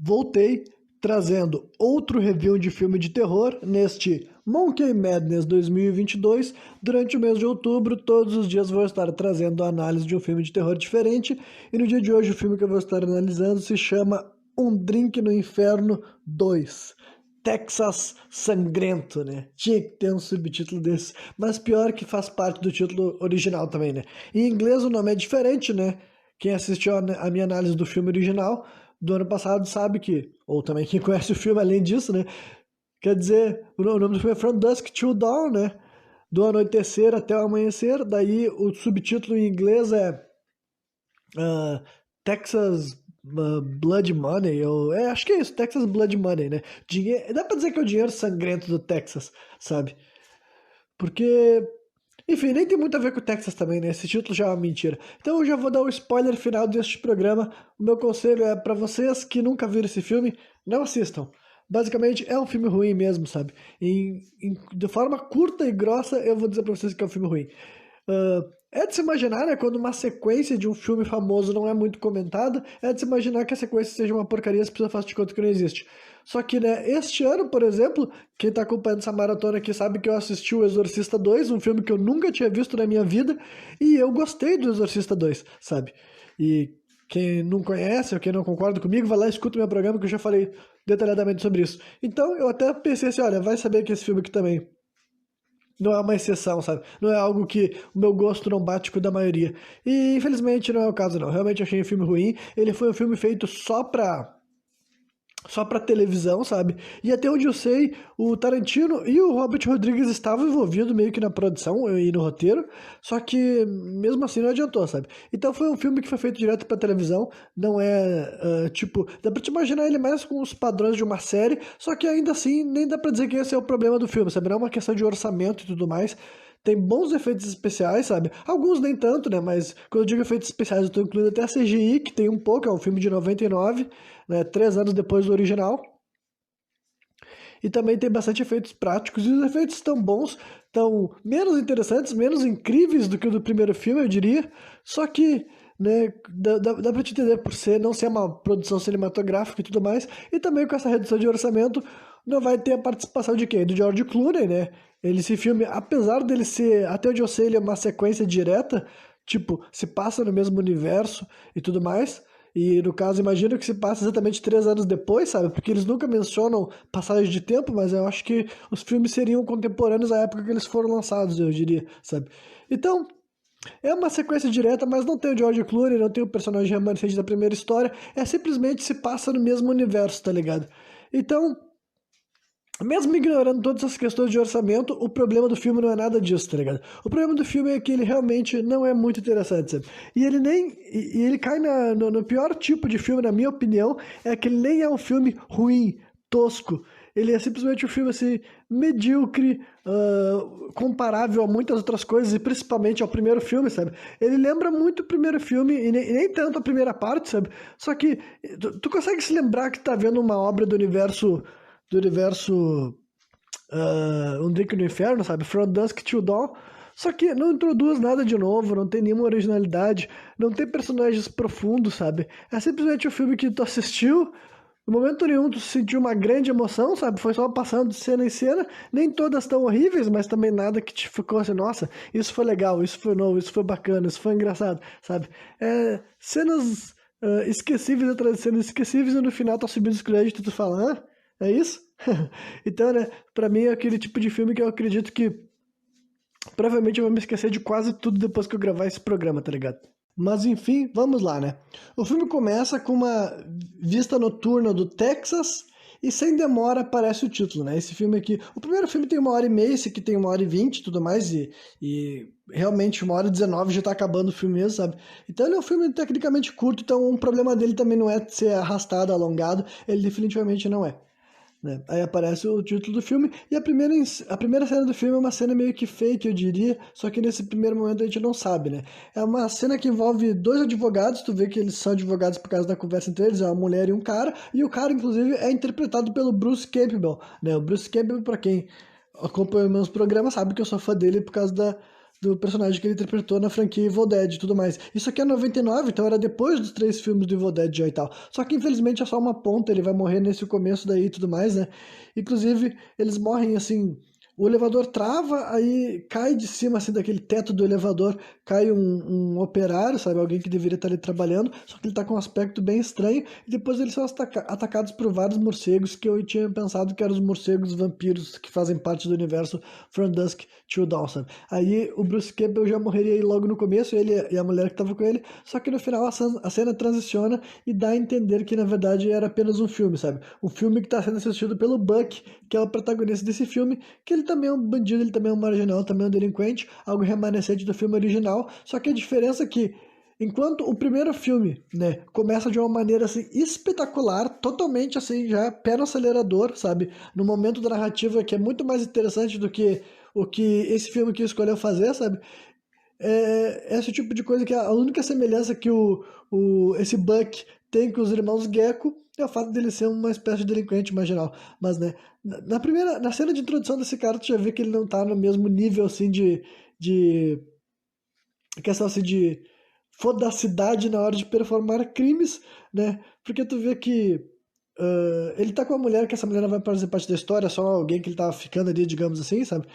voltei trazendo outro review de filme de terror neste Monkey Madness 2022. Durante o mês de outubro, todos os dias vou estar trazendo a análise de um filme de terror diferente. E no dia de hoje, o filme que eu vou estar analisando se chama Um Drink no Inferno 2. Texas Sangrento, né? Tinha que ter um subtítulo desse. Mas pior que faz parte do título original também, né? Em inglês o nome é diferente, né? Quem assistiu a minha análise do filme original do ano passado sabe que, ou também quem conhece o filme além disso, né? Quer dizer, o nome do filme é From Dusk Till Dawn, né? Do anoitecer até o amanhecer. Daí o subtítulo em inglês é Texas Blood Money, acho que é isso, Texas Blood Money, né? Dá pra dizer que é o dinheiro sangrento do Texas, sabe? Porque, enfim, nem tem muito a ver com o Texas também, né? Esse título já é uma mentira. Então eu já vou dar o spoiler final deste programa. O meu conselho é pra vocês que nunca viram esse filme, não assistam. Basicamente é um filme ruim mesmo, sabe? De forma curta e grossa eu vou dizer pra vocês que é um filme ruim. É de se imaginar, né, quando uma sequência de um filme famoso não é muito comentada, é de se imaginar que a sequência seja uma porcaria, as pessoas fazem de conta que não existe. Só que, né, este ano, por exemplo, quem tá acompanhando essa maratona aqui sabe que eu assisti o Exorcista 2, um filme que eu nunca tinha visto na minha vida, e eu gostei do Exorcista 2, sabe? E quem não conhece ou quem não concorda comigo, vai lá e escuta o meu programa que eu já falei detalhadamente sobre isso. Então, eu até pensei assim, olha, vai saber que esse filme aqui também não é uma exceção, sabe? Não é algo que o meu gosto não bate com o da maioria. E infelizmente não é o caso, não. Realmente achei o filme ruim. Ele foi um filme feito só pra televisão, sabe? E até onde eu sei, o Tarantino e o Robert Rodrigues estavam envolvidos meio que na produção e no roteiro, só que mesmo assim não adiantou, sabe? Então foi um filme que foi feito direto pra televisão, não é, tipo, dá pra te imaginar ele mais com os padrões de uma série, só que ainda assim nem dá pra dizer que esse é o problema do filme, sabe? Não é uma questão de orçamento e tudo mais. Tem bons efeitos especiais, sabe? Alguns nem tanto, né? Mas quando eu digo efeitos especiais, eu tô incluindo até a CGI, que tem um pouco, é um filme de 99, né? 3 anos depois do original. E também tem bastante efeitos práticos, e os efeitos estão bons, estão menos interessantes, menos incríveis do que o do primeiro filme, eu diria. Só que, né, dá pra te entender por não ser uma produção cinematográfica e tudo mais. E também com essa redução de orçamento, não vai ter a participação de quem? Do George Clooney, né? Esse filme, apesar dele ser, até onde eu sei, ele é uma sequência direta, tipo, se passa no mesmo universo e tudo mais. E no caso, imagino que se passa exatamente 3 anos depois, sabe? Porque eles nunca mencionam passagem de tempo, mas eu acho que os filmes seriam contemporâneos à época que eles foram lançados, eu diria, sabe? Então, é uma sequência direta, mas não tem o George Clooney, não tem o personagem remanescente da primeira história, é simplesmente se passa no mesmo universo, tá ligado? Então, mesmo ignorando todas essas questões de orçamento, o problema do filme não é nada disso, tá ligado? O problema do filme é que ele realmente não é muito interessante, sabe? E ele nem. E ele cai no pior tipo de filme, na minha opinião, é que ele nem é um filme ruim, tosco. Ele é simplesmente um filme assim, medíocre, comparável a muitas outras coisas, e principalmente ao primeiro filme, sabe? Ele lembra muito o primeiro filme, e nem tanto a primeira parte, sabe? Só que tu consegue se lembrar que tá vendo uma obra do universo Um Drink no Inferno, sabe? From Dusk Till Dawn. Só que não introduz nada de novo, não tem nenhuma originalidade, não tem personagens profundos, sabe? É simplesmente um filme que tu assistiu, no momento nenhum tu sentiu uma grande emoção, sabe? Foi só passando de cena em cena, nem todas tão horríveis, mas também nada que te ficou assim, nossa, isso foi legal, isso foi novo, isso foi bacana, isso foi engraçado, sabe? Cenas esquecíveis atrás de cenas esquecíveis e no final tá subindo os créditos e tu fala, é isso? Então, né, pra mim é aquele tipo de filme que eu acredito que provavelmente eu vou me esquecer de quase tudo depois que eu gravar esse programa, tá ligado? Mas enfim, vamos lá, né? O filme começa com uma vista noturna do Texas e sem demora aparece o título, né? Esse filme aqui... O primeiro filme tem 1h30, esse aqui tem 1h20 e tudo mais, e realmente 1h19 já tá acabando o filme mesmo, sabe? Então ele é um filme tecnicamente curto, então um problema dele também não é ser arrastado, alongado, ele definitivamente não é. Né? Aí aparece o título do filme e a primeira cena do filme é uma cena meio que fake, eu diria, só que nesse primeiro momento a gente não sabe, né? É uma cena que envolve dois advogados, tu vê que eles são advogados por causa da conversa entre eles, é uma mulher e um cara, e o cara, inclusive, é interpretado pelo Bruce Campbell, né? O Bruce Campbell, pra quem acompanha meus programas, sabe que eu sou fã dele por causa do personagem que ele interpretou na franquia Evil Dead e tudo mais. Isso aqui é 99, então era depois dos 3 filmes do Evil Dead já e tal. Só que infelizmente é só uma ponta, ele vai morrer nesse começo daí e tudo mais, né? Inclusive, eles morrem assim. O elevador trava, aí cai de cima, assim, daquele teto do elevador, cai um operário, sabe? Alguém que deveria estar ali trabalhando, só que ele tá com um aspecto bem estranho, e depois eles são atacados por vários morcegos, que eu tinha pensado que eram os morcegos vampiros que fazem parte do universo From Dusk Till Dawn, sabe? Aí o Bruce Campbell já morreria aí logo no começo, ele e a mulher que tava com ele, só que no final a cena transiciona e dá a entender que na verdade era apenas um filme, sabe? Um filme que tá sendo assistido pelo Buck, que é o protagonista desse filme, que ele também é um bandido, ele também é um marginal, também é um delinquente, algo remanescente do filme original, só que a diferença é que enquanto o primeiro filme, né, começa de uma maneira assim espetacular, totalmente assim já pé no acelerador, sabe? No momento da narrativa que é muito mais interessante do que o que esse filme que escolheu fazer, sabe? Esse tipo de coisa que a única semelhança que esse Buck tem com os irmãos Gecko é o fato dele ser uma espécie de delinquente marginal. Mas, né, na cena de introdução desse cara, tu já vê que ele não tá no mesmo nível, assim, de questão, assim, de fodacidade na hora de performar crimes, né? Porque tu vê que ele tá com uma mulher que essa mulher não vai fazer parte da história, é só alguém que ele tá ficando ali, digamos assim, sabe?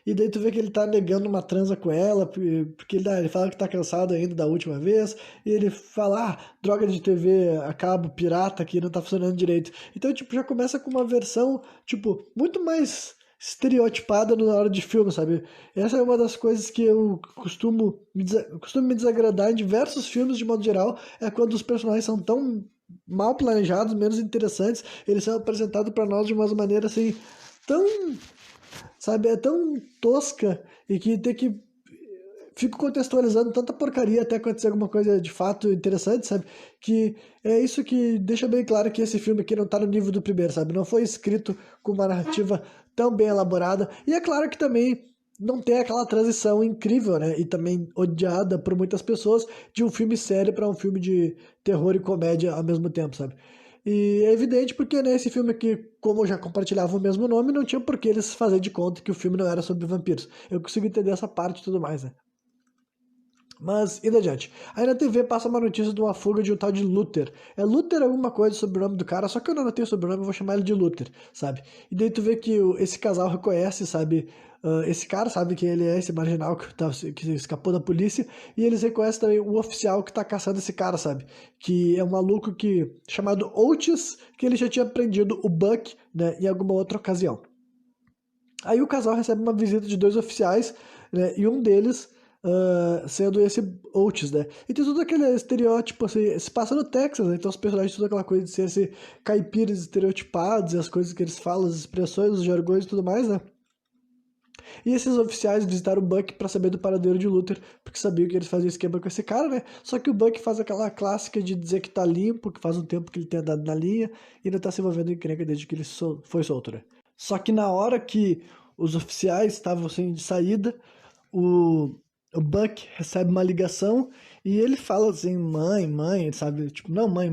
E daí tu vê que ele tá negando uma transa com ela, porque ele fala que tá cansado ainda da última vez, e ele fala, droga de TV a cabo, pirata, que não tá funcionando direito. Então, tipo, já começa com uma versão, tipo, muito mais estereotipada na hora de filme, sabe? Essa é uma das coisas que eu costumo me desagradar em diversos filmes, de modo geral, é quando os personagens são tão mal planejados, menos interessantes, eles são apresentados para nós de uma maneira assim tão, sabe, é tão tosca e que tem que fico contextualizando tanta porcaria até acontecer alguma coisa de fato interessante, sabe? Que é isso que deixa bem claro que esse filme aqui não tá no nível do primeiro, sabe? Não foi escrito com uma narrativa tão bem elaborada. E é claro que também não tem aquela transição incrível, né? E também odiada por muitas pessoas de um filme sério para um filme de terror e comédia ao mesmo tempo, sabe? E é evidente porque, né, esse filme aqui, como já compartilhava o mesmo nome, não tinha por que eles fazerem de conta que o filme não era sobre vampiros. Eu consigo entender essa parte e tudo mais, né? Mas, indo adiante. Aí na TV passa uma notícia de uma fuga de um tal de Luther. É Luther alguma coisa sobre o nome do cara, só que eu não anotei o sobrenome, eu vou chamar ele de Luther, sabe? E daí tu vê que esse casal reconhece, sabe? Esse cara sabe que ele é esse marginal que escapou da polícia, e eles reconhecem também o oficial que tá caçando esse cara, sabe? Que é um maluco chamado Otis, que ele já tinha prendido o Buck, né, em alguma outra ocasião. Aí o casal recebe uma visita de 2 oficiais, né, e um deles sendo esse Oates, né? E tem todo aquele estereótipo, assim, se passa no Texas, né? Então os personagens, toda aquela coisa de ser esse caipiras estereotipados, e as coisas que eles falam, as expressões, os jargões e tudo mais, né? E esses oficiais visitaram o Buck pra saber do paradeiro de Luther, porque sabiam que eles faziam esquema com esse cara, né? Só que o Buck faz aquela clássica de dizer que tá limpo, que faz um tempo que ele tem andado na linha, e ainda tá se envolvendo em encrenca desde que ele foi solto, né? Só que na hora que os oficiais estavam assim de saída, o, o Buck recebe uma ligação e ele fala assim, mãe, sabe? Tipo, não, mãe.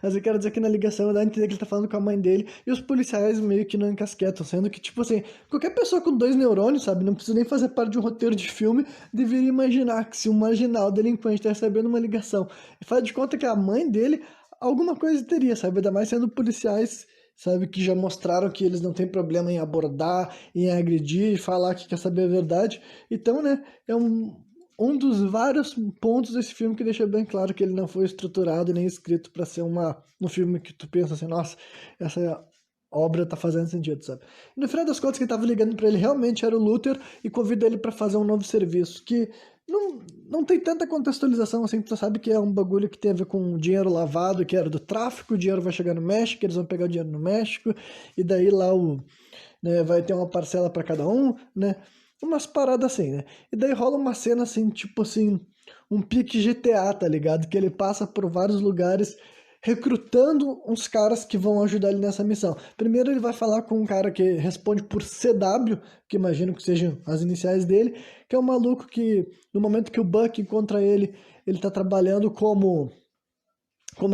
Mas eu quero dizer que na ligação dá a entender que ele tá falando com a mãe dele e os policiais meio que não encasquetam, sendo que, tipo assim, qualquer pessoa com 2 neurônios, sabe? Não precisa nem fazer parte de um roteiro de filme, deveria imaginar que se um marginal delinquente tá recebendo uma ligação e faz de conta que é a mãe dele, alguma coisa teria, sabe? Ainda mais sendo policiais, sabe, que já mostraram que eles não têm problema em abordar, em agredir, falar que quer saber a verdade. Então, né, é um dos vários pontos desse filme que deixa bem claro que ele não foi estruturado nem escrito para ser um filme que tu pensa assim, nossa, essa obra tá fazendo sentido, sabe? E no final das contas, quem tava ligando para ele realmente era o Luther e convida ele para fazer um novo serviço, que não tem tanta contextualização assim, tu sabe que é um bagulho que tem a ver com dinheiro lavado, que era do tráfico, o dinheiro vai chegar no México, eles vão pegar o dinheiro no México, e daí lá né, vai ter uma parcela para cada um, né? Umas paradas assim, né? E daí rola uma cena assim, tipo assim, um pique GTA, tá ligado? Que ele passa por vários lugares recrutando uns caras que vão ajudar ele nessa missão. Primeiro ele vai falar com um cara que responde por CW, que imagino que sejam as iniciais dele, que é um maluco que no momento que o Buck encontra ele, ele tá trabalhando como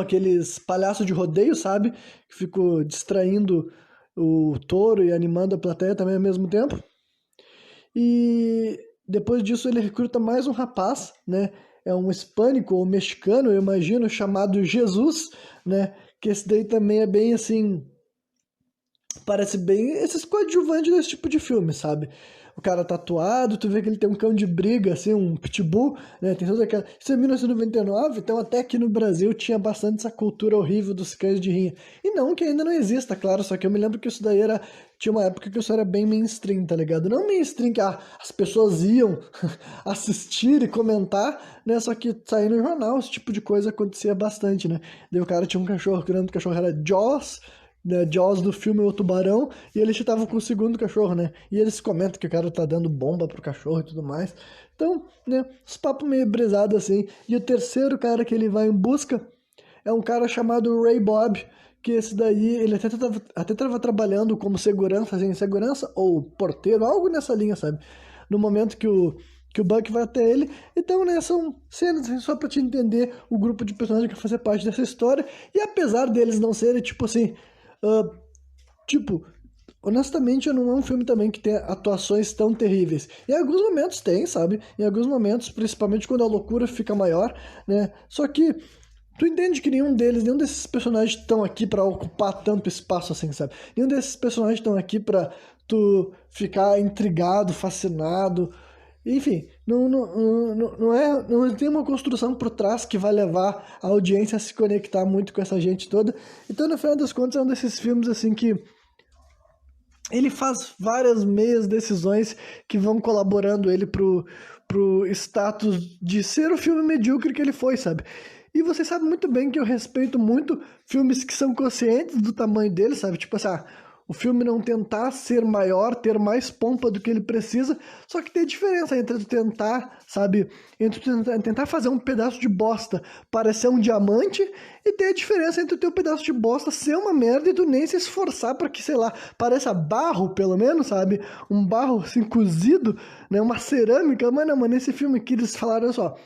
aqueles palhaços de rodeio, sabe? Que ficam distraindo o touro e animando a plateia também ao mesmo tempo. E depois disso ele recruta mais um rapaz, né? É um hispânico ou mexicano, eu imagino, chamado Jesus, né? Que esse daí também é bem assim, parece bem esses coadjuvantes desse tipo de filme, sabe? O cara tatuado, tu vê que ele tem um cão de briga, assim, um pitbull, né? Tem toda aquela... Isso é 1999, então até aqui no Brasil tinha bastante essa cultura horrível dos cães de rinha. E não que ainda não exista, claro, só que eu me lembro que isso daí era... Tinha uma época que isso era bem mainstream, tá ligado? Não mainstream que as pessoas iam assistir e comentar, né? Só que saía no jornal, esse tipo de coisa acontecia bastante, né? Daí o cara tinha um cachorro, que o nome do cachorro era Jaws, né, Jaws do filme O Tubarão, e eles estavam com o segundo cachorro, né? E eles comentam que o cara tá dando bomba pro cachorro e tudo mais. Então, né, os papos meio brisados assim. E o terceiro cara que ele vai em busca é um cara chamado Ray Bob, que esse daí, ele até tava trabalhando como segurança, assim, segurança ou porteiro, algo nessa linha, sabe? No momento que o Buck vai até ele. Então, né, são cenas assim, só pra te entender o grupo de personagens que vai fazer parte dessa história. E apesar deles não serem, tipo assim, ah, tipo, honestamente, não é um filme também que tem atuações tão terríveis. Em alguns momentos tem, sabe? Em alguns momentos, principalmente quando a loucura fica maior, né? Só que tu entende que nenhum desses personagens estão aqui pra ocupar tanto espaço assim, sabe? Nenhum desses personagens estão aqui pra tu ficar intrigado, fascinado. Enfim, não tem uma construção por trás que vai levar a audiência a se conectar muito com essa gente toda. Então, no final das contas, é um desses filmes assim que ele faz várias meias decisões que vão colaborando ele pro status de ser o filme medíocre que ele foi, sabe? E você sabe muito bem que eu respeito muito filmes que são conscientes do tamanho dele, sabe? Tipo assim, o filme não tentar ser maior, ter mais pompa do que ele precisa, só que tem diferença entre tu tentar, sabe? Entre tu tentar fazer um pedaço de bosta parecer um diamante e tem a diferença entre o teu pedaço de bosta ser uma merda e tu nem se esforçar para que, sei lá, pareça barro, pelo menos, sabe? Um barro assim cozido, né? Uma cerâmica. Mas não, mano, nesse filme aqui eles falaram só.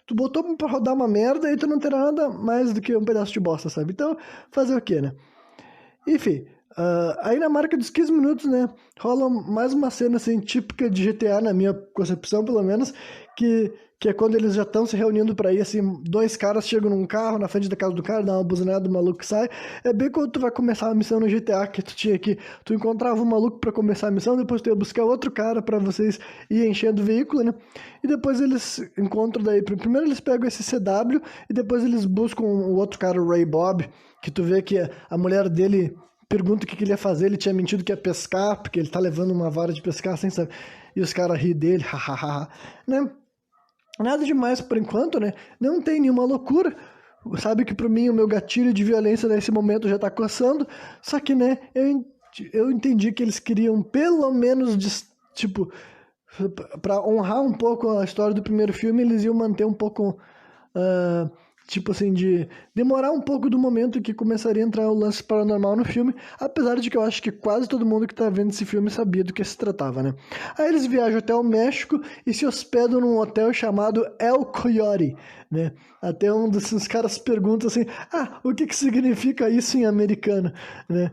Tu botou pra rodar uma merda e tu não terá nada mais do que um pedaço de bosta, sabe? Então, fazer o quê, né? Enfim, aí na marca dos 15 minutos, né, rola mais uma cena assim, típica de GTA, na minha concepção, pelo menos, que é quando eles já estão se reunindo pra ir, assim, dois caras chegam num carro na frente da casa do cara, dá uma buzinada, o maluco sai. É bem quando tu vai começar a missão no GTA, que tu tinha aqui, tu encontrava um maluco pra começar a missão, depois tu ia buscar outro cara pra vocês ir enchendo o veículo, né? E depois eles encontram daí, primeiro eles pegam esse CW e depois eles buscam o outro cara, o Ray Bob, que tu vê que a mulher dele pergunta o que ele ia fazer, ele tinha mentido que ia pescar, porque ele tá levando uma vara de pescar, assim, sabe? E os caras ri dele, hahaha, né? Nada demais por enquanto, né? Não tem nenhuma loucura. Sabe que pra mim o meu gatilho de violência nesse momento já tá coçando, só que, né, eu entendi que eles queriam pelo menos, tipo, pra honrar um pouco a história do primeiro filme, eles iam manter um pouco... tipo assim, de demorar um pouco do momento que começaria a entrar o lance paranormal no filme, apesar de que eu acho que quase todo mundo que tá vendo esse filme sabia do que se tratava, né? Aí eles viajam até o México e se hospedam num hotel chamado El Coyote, né? Até um desses caras pergunta assim, o que significa isso em americano, né?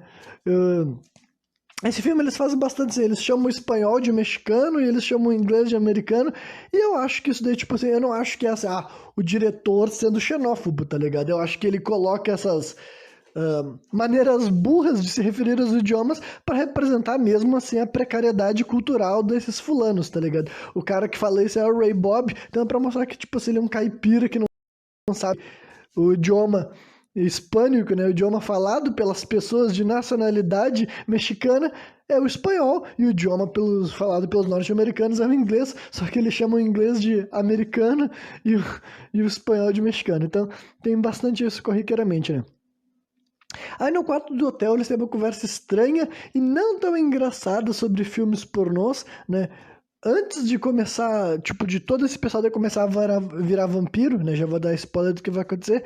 Esse filme eles fazem bastante assim, eles chamam o espanhol de mexicano e eles chamam o inglês de americano, e eu acho que isso daí, tipo assim, eu não acho que é assim, o diretor sendo xenófobo, tá ligado? Eu acho que ele coloca essas maneiras burras de se referir aos idiomas para representar mesmo assim a precariedade cultural desses fulanos, tá ligado? O cara que fala isso é o Ray Bob, então é pra mostrar que, tipo assim, ele é um caipira que não sabe o idioma hispânico, né, o idioma falado pelas pessoas de nacionalidade mexicana é o espanhol, e o idioma falado pelos norte-americanos é o inglês, só que eles chamam o inglês de americano e o espanhol de mexicano. Então tem bastante isso corriqueiramente, né? Aí no quarto do hotel eles têm uma conversa estranha e não tão engraçada sobre filmes pornôs, né? Antes de começar, tipo, de todo esse pessoal de começar a virar vampiro, né? Já vou dar spoiler do que vai acontecer.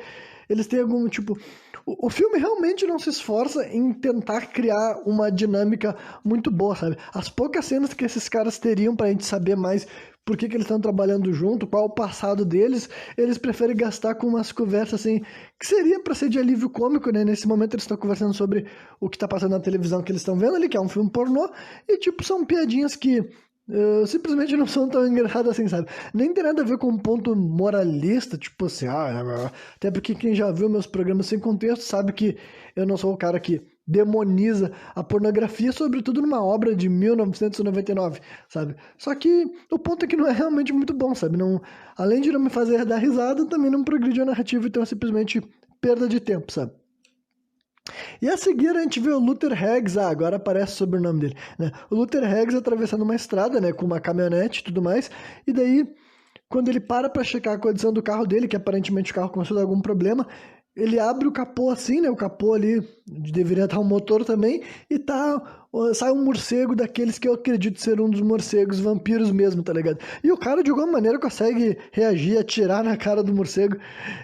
Eles têm algum, tipo... O filme realmente não se esforça em tentar criar uma dinâmica muito boa, sabe? As poucas cenas que esses caras teriam pra gente saber mais por que eles estão trabalhando junto, qual o passado deles, eles preferem gastar com umas conversas, assim, que seria pra ser de alívio cômico, né? Nesse momento eles estão conversando sobre o que tá passando na televisão que eles estão vendo ali, que é um filme pornô, e, tipo, são piadinhas que simplesmente não são tão engraçados assim, sabe? Nem tem nada a ver com um ponto moralista, tipo assim, até porque quem já viu meus programas sem contexto sabe que eu não sou o cara que demoniza a pornografia, sobretudo numa obra de 1999, sabe? Só que o ponto é que não é realmente muito bom, sabe? Não, além de não me fazer dar risada, também não progride a narrativa, então é simplesmente perda de tempo, sabe? E a seguir a gente vê o Luther Haggs, agora aparece o sobrenome dele, né? O Luther Haggs atravessando uma estrada, né, com uma caminhonete e tudo mais, e daí, quando ele para checar a condição do carro dele, que aparentemente o carro começou a dar algum problema, ele abre o capô assim, né, o capô ali deveria estar um motor também, e sai um morcego daqueles que eu acredito ser um dos morcegos vampiros mesmo, tá ligado? E o cara de alguma maneira consegue reagir, atirar na cara do morcego,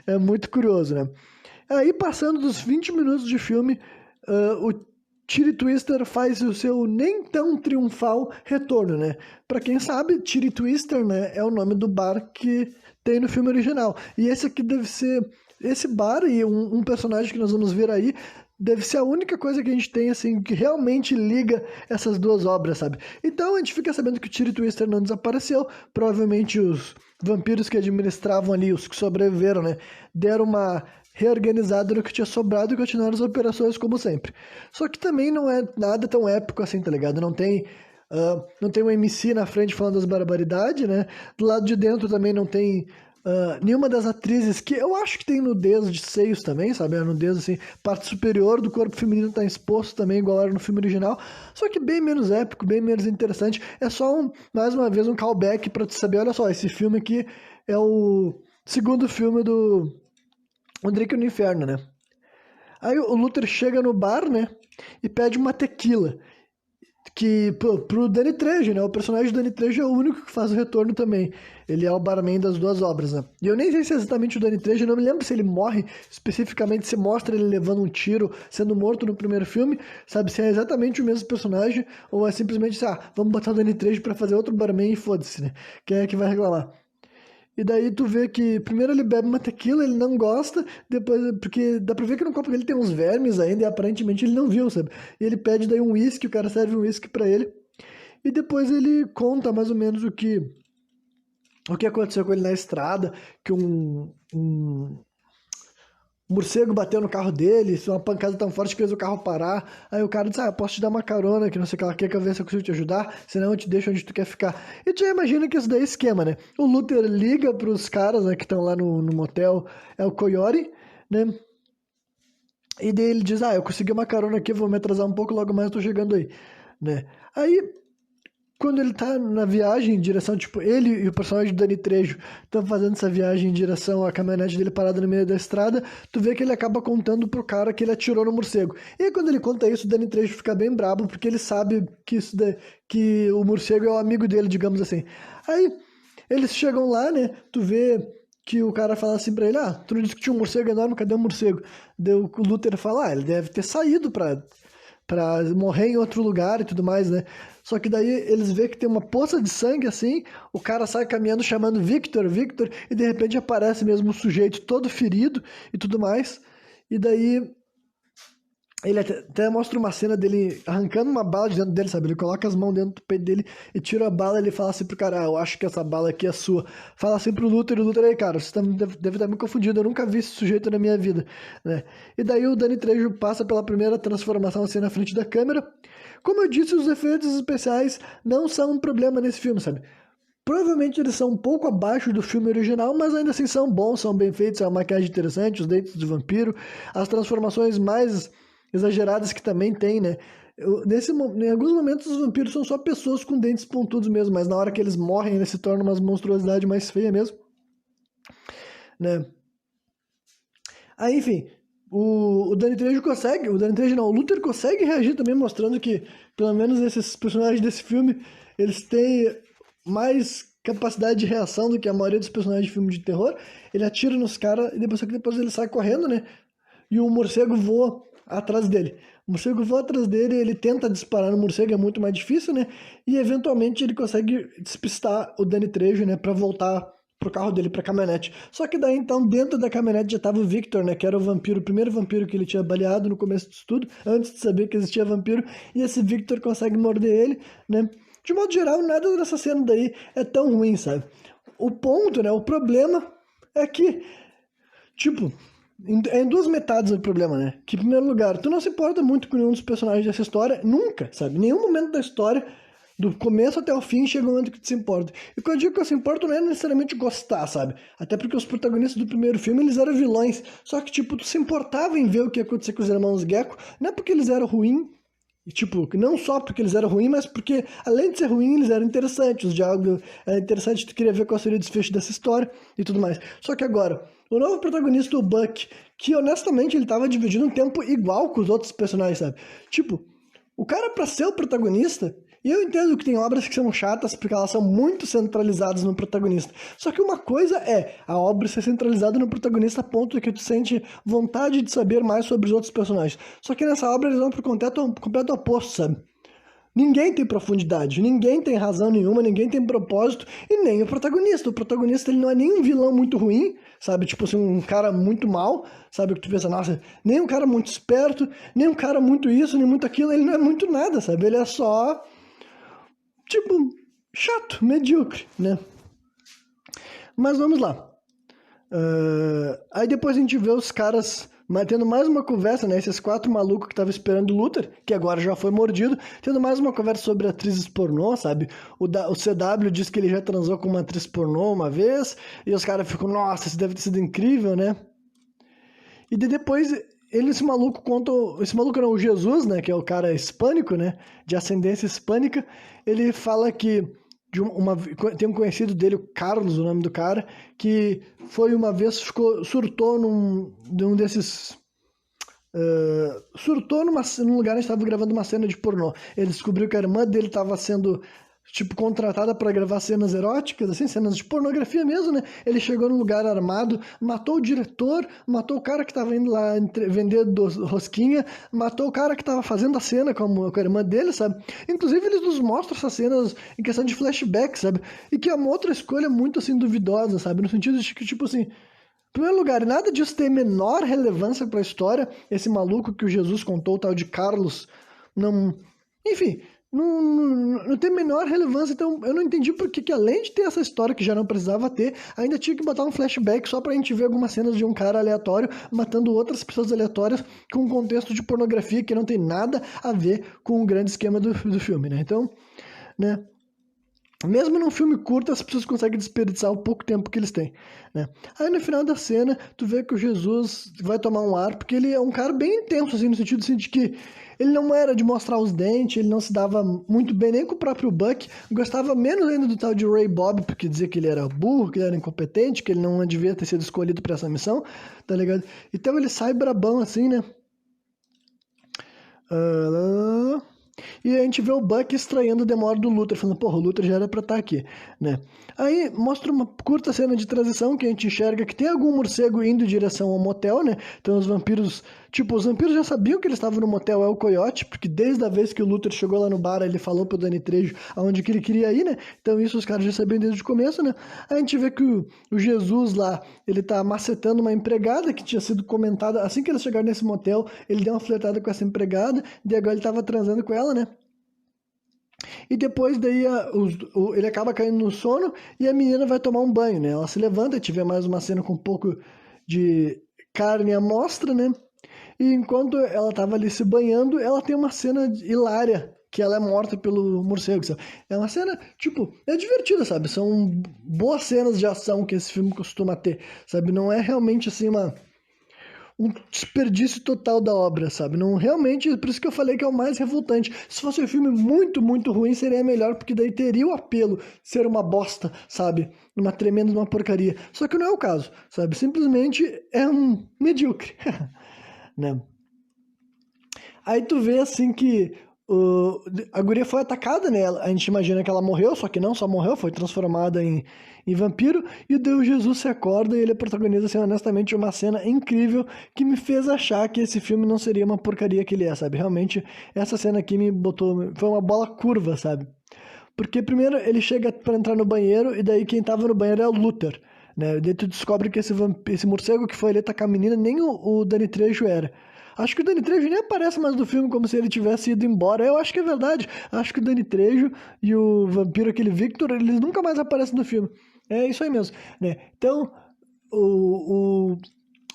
é muito curioso, né? Aí, passando dos 20 minutos de filme, o Tiri Twister faz o seu nem tão triunfal retorno, né? Pra quem sabe, Tiri Twister, né, é o nome do bar que tem no filme original. E esse aqui deve ser... Esse bar e um personagem que nós vamos ver aí deve ser a única coisa que a gente tem, assim, que realmente liga essas duas obras, sabe? Então a gente fica sabendo que o Tiri Twister não desapareceu. Provavelmente os vampiros que administravam ali, os que sobreviveram, né, deram uma reorganizado no que tinha sobrado e continuaram as operações como sempre. Só que também não é nada tão épico assim, tá ligado? Não tem um MC na frente falando as barbaridades, né? Do lado de dentro também não tem nenhuma das atrizes, que eu acho que tem nudez de seios também, sabe? A nudez, assim, parte superior do corpo feminino tá exposto também, igual era no filme original, só que bem menos épico, bem menos interessante. É só, mais uma vez, um callback pra tu saber, olha só, esse filme aqui é o segundo filme do O Drink no Inferno, né? Aí o Luther chega no bar, né? E pede uma tequila. Que pro Danny Trejo, né? O personagem do Danny Trejo é o único que faz o retorno também. Ele é o barman das duas obras, né? E eu nem sei se é exatamente o Danny Trejo, eu não me lembro se ele morre especificamente, se mostra ele levando um tiro, sendo morto no primeiro filme, sabe? Se é exatamente o mesmo personagem, ou é simplesmente, vamos botar o Danny Trejo pra fazer outro barman e foda-se, né? Quem é que vai reclamar? E daí tu vê que primeiro ele bebe uma tequila, ele não gosta, depois, porque dá pra ver que no copo dele tem uns vermes ainda e aparentemente ele não viu, sabe? E ele pede daí um uísque, o cara serve um uísque pra ele. E depois ele conta mais ou menos o que aconteceu com ele na estrada, que um morcego bateu no carro dele, uma pancada tão forte que fez o carro parar. Aí o cara disse, eu posso te dar uma carona, que não sei o que ela quer, que eu ver se eu consigo te ajudar, senão eu te deixo onde tu quer ficar. E tu já imagina que isso daí é esquema, né? O Luther liga pros caras, né, que estão lá no motel, é o Coyote, né? E daí ele diz, eu consegui uma carona aqui, vou me atrasar um pouco, logo mais eu tô chegando aí, né? Aí quando ele tá na viagem em direção, tipo, ele e o personagem do Danny Trejo estão fazendo essa viagem em direção à caminhonete dele parada no meio da estrada, tu vê que ele acaba contando pro cara que ele atirou no morcego. E aí, quando ele conta isso, o Danny Trejo fica bem brabo, porque ele sabe que o morcego é o amigo dele, digamos assim. Aí, eles chegam lá, né, tu vê que o cara fala assim pra ele, tu não disse que tinha um morcego enorme, cadê o morcego? Daí o Luther fala, ele deve ter saído pra morrer em outro lugar e tudo mais, né? Só que daí eles veem que tem uma poça de sangue assim, o cara sai caminhando chamando Victor, Victor, e de repente aparece mesmo o sujeito todo ferido e tudo mais. E daí ele até mostra uma cena dele arrancando uma bala de dentro dele, sabe? Ele coloca as mãos dentro do peito dele e tira a bala e ele fala assim pro cara, eu acho que essa bala aqui é sua. Fala assim pro Luther, e o Luther, aí, cara, você deve estar me confundindo, eu nunca vi esse sujeito na minha vida, né? E daí o Danny Trejo passa pela primeira transformação assim na frente da câmera. Como eu disse, os efeitos especiais não são um problema nesse filme, sabe? Provavelmente eles são um pouco abaixo do filme original, mas ainda assim são bons, são bem feitos, é uma maquiagem interessante, os dentes de vampiro, as transformações mais exageradas que também tem, né? Em alguns momentos os vampiros são só pessoas com dentes pontudos mesmo, mas na hora que eles morrem eles se tornam umas monstruosidades mais feias mesmo, né? Aí, enfim, o Danny Trejo consegue, o Danny Trejo não, o Luther consegue reagir também, mostrando que, pelo menos esses personagens desse filme, eles têm mais capacidade de reação do que a maioria dos personagens de filme de terror. Ele atira nos caras e depois ele sai correndo, né? E o morcego voa atrás dele. O morcego voa atrás dele, ele tenta disparar no morcego, é muito mais difícil, né? E eventualmente ele consegue despistar o Danny Trejo, né? Pra voltar pro carro dele, pra caminhonete. Só que daí, então, dentro da caminhonete já tava o Victor, né? Que era o vampiro, o primeiro vampiro que ele tinha baleado no começo disso tudo, antes de saber que existia vampiro. E esse Victor consegue morder ele, né? De modo geral, nada dessa cena daí é tão ruim, sabe? O ponto, né? O problema é que, tipo, é em duas metades o problema, né? Que, em primeiro lugar, tu não se importa muito com nenhum dos personagens dessa história, nunca, sabe? Em nenhum momento da história, do começo até o fim, chega um momento que tu se importa. E quando eu digo que eu se importo, não é necessariamente gostar, sabe? Até porque os protagonistas do primeiro filme, eles eram vilões. Só que, tipo, tu se importava em ver o que ia acontecer com os irmãos Gecko, não é porque eles eram ruins, e, tipo, não só porque eles eram ruins, mas porque, além de ser ruins, eles eram interessantes. Os diálogos eram interessantes, tu queria ver qual seria o desfecho dessa história e tudo mais. Só que agora, o novo protagonista, o Buck, que honestamente ele tava dividindo um tempo igual com os outros personagens, sabe? Tipo, o cara pra ser o protagonista, e eu entendo que tem obras que são chatas porque elas são muito centralizadas no protagonista. Só que uma coisa é a obra ser centralizada no protagonista a ponto de que tu sente vontade de saber mais sobre os outros personagens. Só que nessa obra eles vão pro completo oposto, sabe? Ninguém tem profundidade, ninguém tem razão nenhuma, ninguém tem propósito, e nem o protagonista. O protagonista, ele não é nem um vilão muito ruim, sabe? Tipo assim, um cara muito mal, sabe? Que tu pensa, nossa, nem um cara muito esperto, nem um cara muito isso, nem muito aquilo, ele não é muito nada, sabe? Ele é só, tipo, chato, medíocre, né? Mas vamos lá. Aí depois a gente vê os caras tendo mais uma conversa, né? Esses 4 malucos que estavam esperando o Luther, que agora já foi mordido, tendo mais uma conversa sobre atrizes pornô, sabe? O CW diz que ele já transou com uma atriz pornô uma vez, e os caras ficam, nossa, isso deve ter sido incrível, né? E depois esse maluco conta, esse maluco não, o Jesus, né? Que é o cara hispânico, né? De ascendência hispânica, ele fala que tem um conhecido dele, o Carlos, o nome do cara, que foi uma vez, surtou num desses... surtou num lugar onde estava gravando uma cena de pornô. Ele descobriu que a irmã dele estava sendo, tipo, contratada para gravar cenas eróticas, assim, cenas de pornografia mesmo, né? Ele chegou num lugar armado, matou o diretor, matou o cara que estava indo lá vender rosquinha, matou o cara que estava fazendo a cena com a irmã dele, sabe? Inclusive, eles nos mostram essas cenas em questão de flashback, sabe? E que é uma outra escolha muito, assim, duvidosa, sabe? No sentido de que, tipo assim, em primeiro lugar, nada disso tem menor relevância para a história. Esse maluco que o Jesus contou, o tal de Carlos, não... Enfim, não tem menor relevância. Então, eu não entendi por que além de ter essa história que já não precisava ter, ainda tinha que botar um flashback só pra gente ver algumas cenas de um cara aleatório matando outras pessoas aleatórias com um contexto de pornografia que não tem nada a ver com o grande esquema do filme, né? Então, né... Mesmo num filme curto, as pessoas conseguem desperdiçar o pouco tempo que eles têm, né? Aí no final da cena, tu vê que o Jesus vai tomar um ar, porque ele é um cara bem intenso, assim, no sentido assim, de que ele não era de mostrar os dentes, ele não se dava muito bem nem com o próprio Buck, gostava menos ainda do tal de Ray Bob, porque dizia que ele era burro, que ele era incompetente, que ele não devia ter sido escolhido para essa missão, tá ligado? Então ele sai brabão, assim, né? E a gente vê o Buck estranhando a demora do Luthor, falando, porra, o Luthor já era pra estar aqui, né? Aí mostra uma curta cena de transição que a gente enxerga que tem algum morcego indo em direção ao motel, né? Então os vampiros, tipo, os vampiros já sabiam que eles estavam no motel El Coyote, porque desde a vez que o Luthor chegou lá no bar, ele falou pro Danny Trejo aonde que ele queria ir, né? Então isso os caras já sabiam desde o começo, né? Aí a gente vê que o Jesus lá, ele tá macetando uma empregada que tinha sido comentada, assim que eles chegaram nesse motel, ele deu uma flertada com essa empregada, e agora ele tava transando com ela, né? E depois daí ele acaba caindo no sono e a menina vai tomar um banho, né? Ela se levanta, tiver mais uma cena com um pouco de carne à mostra, né? E enquanto ela tava ali se banhando, ela tem uma cena hilária, que ela é morta pelo morcego, sabe? É uma cena, tipo, é divertida, sabe? São boas cenas de ação que esse filme costuma ter, sabe? Não é realmente assim um desperdício total da obra, sabe? Não, realmente, por isso que eu falei que é o mais revoltante. Se fosse um filme muito, muito ruim, seria melhor, porque daí teria o apelo de ser uma bosta, sabe? Uma tremenda, uma porcaria. Só que não é o caso, sabe? Simplesmente é um medíocre, né? Aí tu vê, assim, que a guria foi atacada, né? A gente imagina que ela morreu, só que não só morreu, foi transformada em vampiro. E o Deus Jesus se acorda e ele protagoniza, assim, honestamente, uma cena incrível que me fez achar que esse filme não seria uma porcaria que ele é, sabe? Realmente, essa cena aqui me botou... Foi uma bola curva, sabe? Porque primeiro ele chega pra entrar no banheiro e daí quem tava no banheiro é o Luther, né? Daí tu descobre que esse morcego que foi ali tá com a menina, nem o Danny Trejo era. Acho que o Danny Trejo nem aparece mais no filme como se ele tivesse ido embora. Eu acho que é verdade. Acho que o Danny Trejo e o vampiro, aquele Victor, eles nunca mais aparecem no filme. É isso aí mesmo, né? Então, o,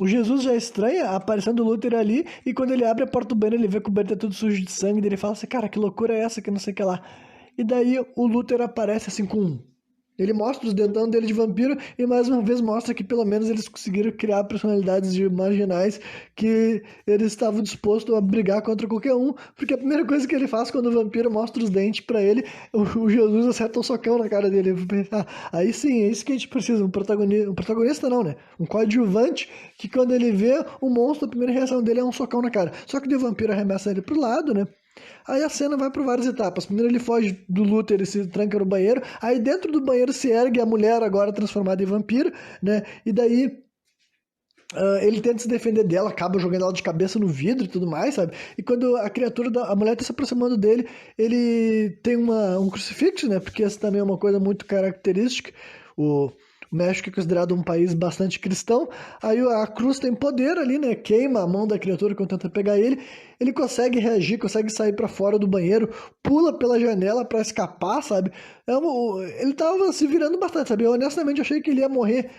o Jesus já estranha aparecendo o Luther ali, e quando ele abre a porta do banheiro, ele vê que o banheiro tá tudo sujo de sangue, e ele fala assim, cara, que loucura é essa, que não sei o que lá. E daí o Luther aparece assim com... Ele mostra os dentão dele de vampiro e mais uma vez mostra que pelo menos eles conseguiram criar personalidades de marginais que eles estavam dispostos a brigar contra qualquer um, porque a primeira coisa que ele faz quando o vampiro mostra os dentes pra ele, o Jesus acerta um socão na cara dele. Ah, aí sim, é isso que a gente precisa, um protagonista não, né? Um coadjuvante que quando ele vê o monstro, a primeira reação dele é um socão na cara. Só que o vampiro arremessa ele pro lado, né? Aí a cena vai por várias etapas. Primeiro ele foge do Luther e se tranca no banheiro. Aí dentro do banheiro se ergue a mulher agora transformada em vampiro, né? E daí ele tenta se defender dela, acaba jogando ela de cabeça no vidro e tudo mais, sabe? E quando a criatura, a mulher tá se aproximando dele, ele tem um crucifixo, né? Porque essa também é uma coisa muito característica. O México é considerado um país bastante cristão. Aí a cruz tem poder ali, né? Queima a mão da criatura quando tenta pegar ele. Ele consegue reagir, consegue sair pra fora do banheiro, pula pela janela pra escapar, sabe? Ele tava se virando bastante, sabe? Eu honestamente achei que ele ia morrer,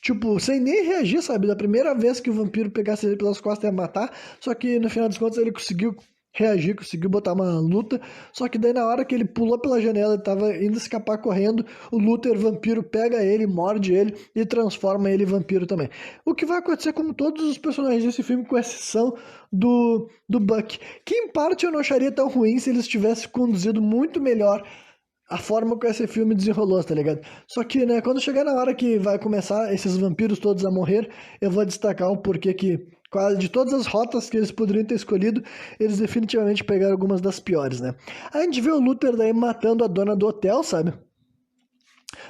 tipo, sem nem reagir, sabe? Da primeira vez que o vampiro pegasse ele pelas costas ia matar. Só que no final dos contos ele conseguiu reagir, conseguiu botar uma luta. Só que daí na hora que ele pulou pela janela e tava indo escapar correndo, o Luther vampiro pega ele, morde ele e transforma ele em vampiro também. O que vai acontecer com todos os personagens desse filme, com exceção do Buck. Que em parte eu não acharia tão ruim se eles tivessem conduzido muito melhor a forma que esse filme desenrolou, tá ligado? Só que, né, quando chegar na hora que vai começar esses vampiros todos a morrer, eu vou destacar o porquê que, quase de todas as rotas que eles poderiam ter escolhido, eles definitivamente pegaram algumas das piores, né? A gente vê o Luther daí matando a dona do hotel, sabe?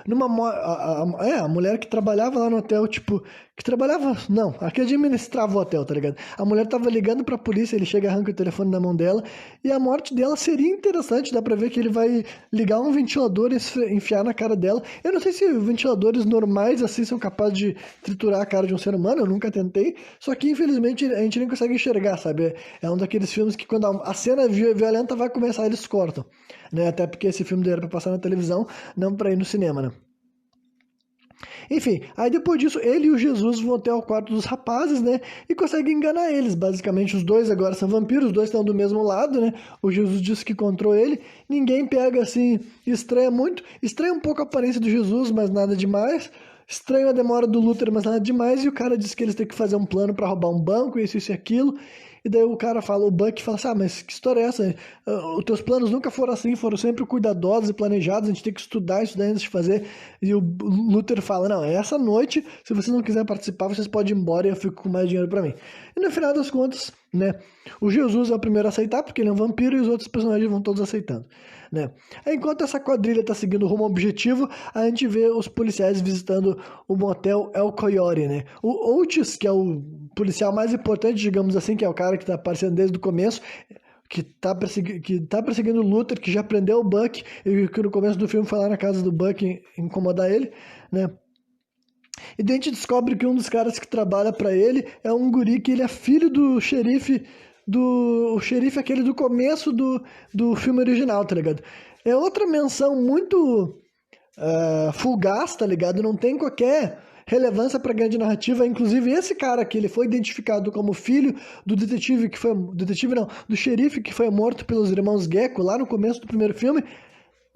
A mulher que trabalhava lá no hotel, tipo, que trabalhava, não, a que administrava o hotel, tá ligado? A mulher tava ligando pra polícia, ele chega e arranca o telefone da mão dela, e a morte dela seria interessante, dá pra ver que ele vai ligar um ventilador e enfiar na cara dela. Eu não sei se ventiladores normais assim são capazes de triturar a cara de um ser humano, eu nunca tentei, só que infelizmente a gente nem consegue enxergar, sabe? É um daqueles filmes que quando a cena violenta vai começar, eles cortam, né? Até porque esse filme era pra passar na televisão, não pra ir no cinema, né? Enfim, aí depois disso, ele e o Jesus vão até o quarto dos rapazes, né? E conseguem enganar eles. Basicamente, os dois agora são vampiros, os dois estão do mesmo lado, né? O Jesus disse que encontrou ele. Ninguém pega assim, estranha muito. Estranha um pouco a aparência do Jesus, mas nada demais. Estranho a demora do Luther, mas nada demais. E o cara disse que eles têm que fazer um plano para roubar um banco, isso e aquilo. E daí o cara fala, o Buck fala assim, ah, mas que história é essa? Os teus planos nunca foram assim, foram sempre cuidadosos e planejados, a gente tem que estudar antes de fazer. E o Luther fala, não, essa noite, se vocês não quiserem participar, vocês podem ir embora e eu fico com mais dinheiro pra mim. E no final das contas, né, o Jesus é o primeiro a aceitar, porque ele é um vampiro e os outros personagens vão todos aceitando, né. Enquanto essa quadrilha tá seguindo rumo ao objetivo, a gente vê os policiais visitando o motel El Coyote, né. O Otis, que é o policial mais importante, digamos assim, que é o cara que tá aparecendo desde o começo, que tá perseguindo o Luther, que já prendeu o Buck, e que no começo do filme foi lá na casa do Buck incomodar ele, né. E daí a gente descobre que um dos caras que trabalha pra ele é um guri que ele é filho do xerife, o xerife aquele do começo do filme original, tá ligado? É outra menção muito fugaz, tá ligado? Não tem qualquer relevância pra grande narrativa. Inclusive, esse cara aqui, ele foi identificado como filho do detetive que foi... Detetive não, do xerife que foi morto pelos irmãos Gecko lá no começo do primeiro filme.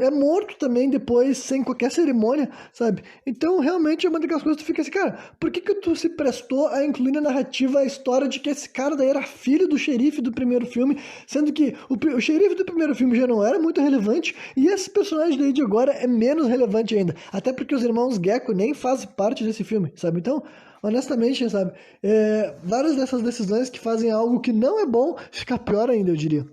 É morto também depois, sem qualquer cerimônia, sabe? Então, realmente, é uma daquelas coisas que tu fica assim, cara, por que tu se prestou a incluir na narrativa a história de que esse cara daí era filho do xerife do primeiro filme, sendo que o xerife do primeiro filme já não era muito relevante, e esse personagem daí de agora é menos relevante ainda, até porque os irmãos Gecko nem fazem parte desse filme, sabe? Então, honestamente, sabe, várias dessas decisões que fazem algo que não é bom, fica pior ainda, eu diria.